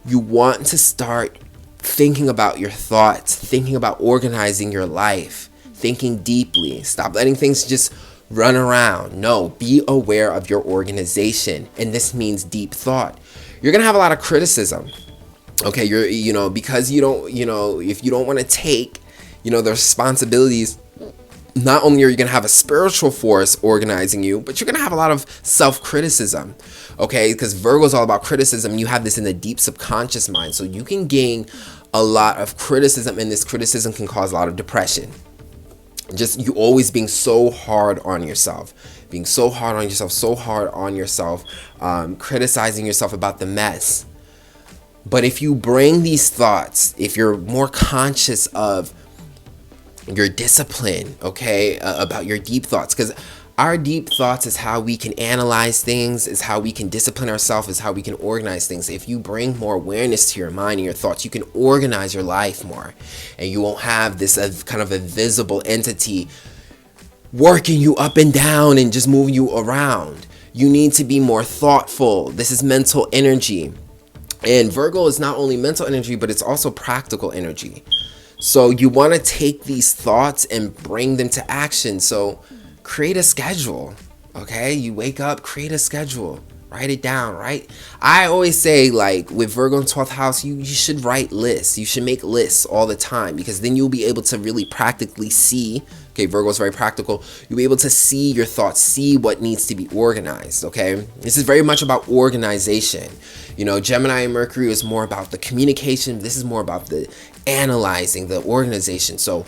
You want to start thinking about your thoughts, thinking about organizing your life, thinking deeply. Stop letting things just run around. No, be aware of your organization. And this means deep thought. You're going to have a lot of criticism. Okay, because you don't, if you don't want to take, the responsibilities, not only are you going to have a spiritual force organizing you, but you're going to have a lot of self-criticism. Okay, because Virgo is all about criticism. You have this in the deep subconscious mind. So you can gain a lot of criticism, and this criticism can cause a lot of depression. Just you always being so hard on yourself, criticizing yourself about the mess. But if you bring these thoughts, if you're more conscious of your discipline, okay, about your deep thoughts, because our deep thoughts is how we can analyze things, is how we can discipline ourselves, is how we can organize things. If you bring more awareness to your mind and your thoughts, you can organize your life more, and you won't have this kind of invisible entity working you up and down and just moving you around. You need to be more thoughtful. This is mental energy. And Virgo is not only mental energy, but it's also practical energy. So you want to take these thoughts and bring them to action. So create a schedule. Okay, you wake up, create a schedule, write it down, right? I always say, like, with Virgo in 12th house, you should write lists. You should make lists all the time, because then you'll be able to really practically see. Okay, Virgo is very practical. You'll be able to see your thoughts, see what needs to be organized. Okay, this is very much about organization. Gemini and Mercury is more about the communication. This is more about the analyzing, the organization. So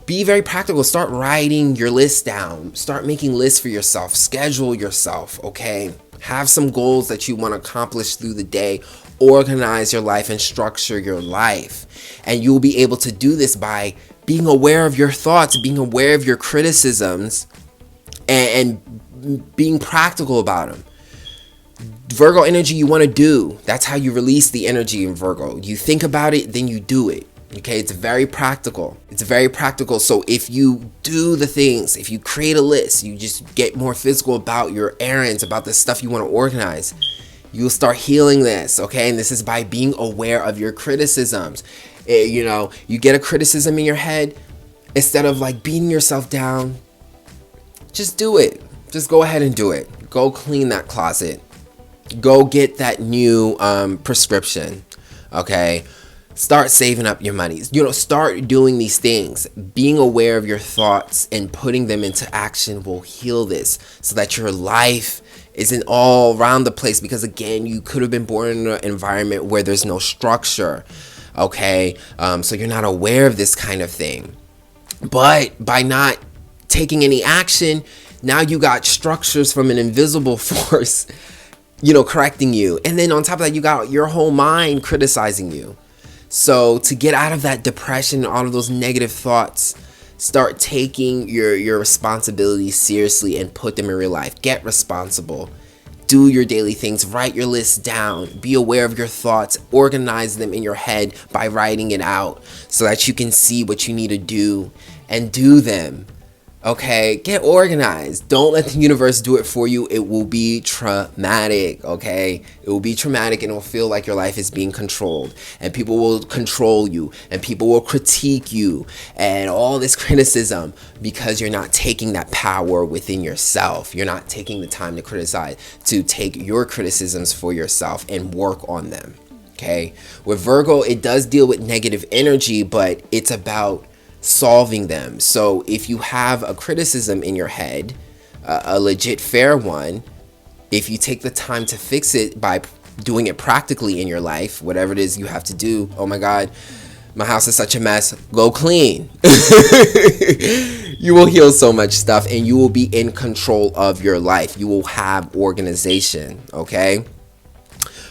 be very practical. Start writing your list down. Start making lists for yourself. Schedule yourself, okay? Have some goals that you want to accomplish through the day. Organize your life and structure your life. And you'll be able to do this by being aware of your thoughts, being aware of your criticisms, and being practical about them. Virgo energy, you want to do. That's how you release the energy in Virgo. You think about it, then you do it. Okay, it's very practical. So if you do the things, if you create a list, you just get more physical about your errands, about the stuff you want to organize, you'll start healing this. Okay, and this is by being aware of your criticisms. You get a criticism in your head, instead of like beating yourself down, just do it. Just go ahead and do it. Go clean that closet. Go get that new prescription. Okay. Start saving up your money. Start doing these things. Being aware of your thoughts and putting them into action will heal this, so that your life isn't all around the place. Because again, you could have been born in an environment where there's no structure. Okay, so you're not aware of this kind of thing. But by not taking any action, now you got structures from an invisible force, correcting you. And then on top of that, you got your whole mind criticizing you. So to get out of that depression and all of those negative thoughts, start taking your responsibilities seriously and put them in real life. Get responsible. Do your daily things. Write your list down. Be aware of your thoughts. Organize them in your head by writing it out, so that you can see what you need to do and do them. Okay, get organized. Don't let the universe do it for you. It will be traumatic, okay? It will be traumatic, and it will feel like your life is being controlled. And people will control you, and people will critique you, and all this criticism, because you're not taking that power within yourself. You're not taking the time to criticize, to take your criticisms for yourself and work on them, okay? With Virgo, it does deal with negative energy, but it's about solving them. So if you have a criticism in your head, a legit fair one, if you take the time to fix it by doing it practically in your life, whatever it is you have to do. Oh my God, my house is such a mess. Go clean. You will heal so much stuff, and you will be in control of your life. You will have organization, okay?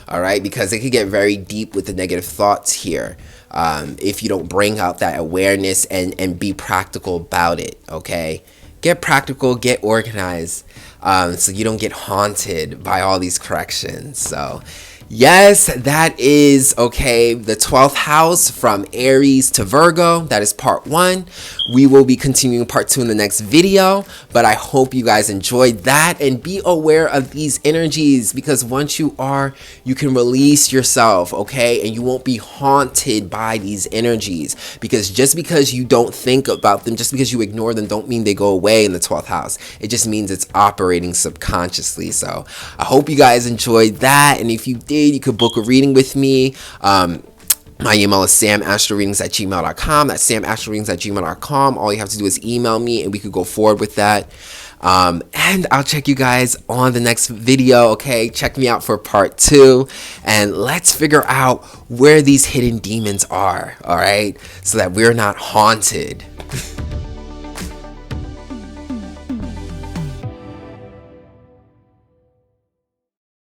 All right, because it could get very deep with the negative thoughts here. If you don't bring out that awareness and be practical about it, okay? Get practical, get organized, so you don't get haunted by all these corrections. So yes, that is, okay, the 12th house from Aries to Virgo. That is part 1. We will be continuing part 2 in the next video, but I hope you guys enjoyed that, and be aware of these energies, because once you are, you can release yourself, okay, and you won't be haunted by these energies, because just because you don't think about them, just because you ignore them, don't mean they go away in the 12th house. It just means it's operating subconsciously. So I hope you guys enjoyed that, and if you did, you could book a reading with me. My email is samastroreadings@gmail.com. That's samastroreadings@gmail.com. All you have to do is email me, and we could go forward with that. And I'll check you guys on the next video, okay? Check me out for part 2, and let's figure out where these hidden demons are, all right? So that we're not haunted.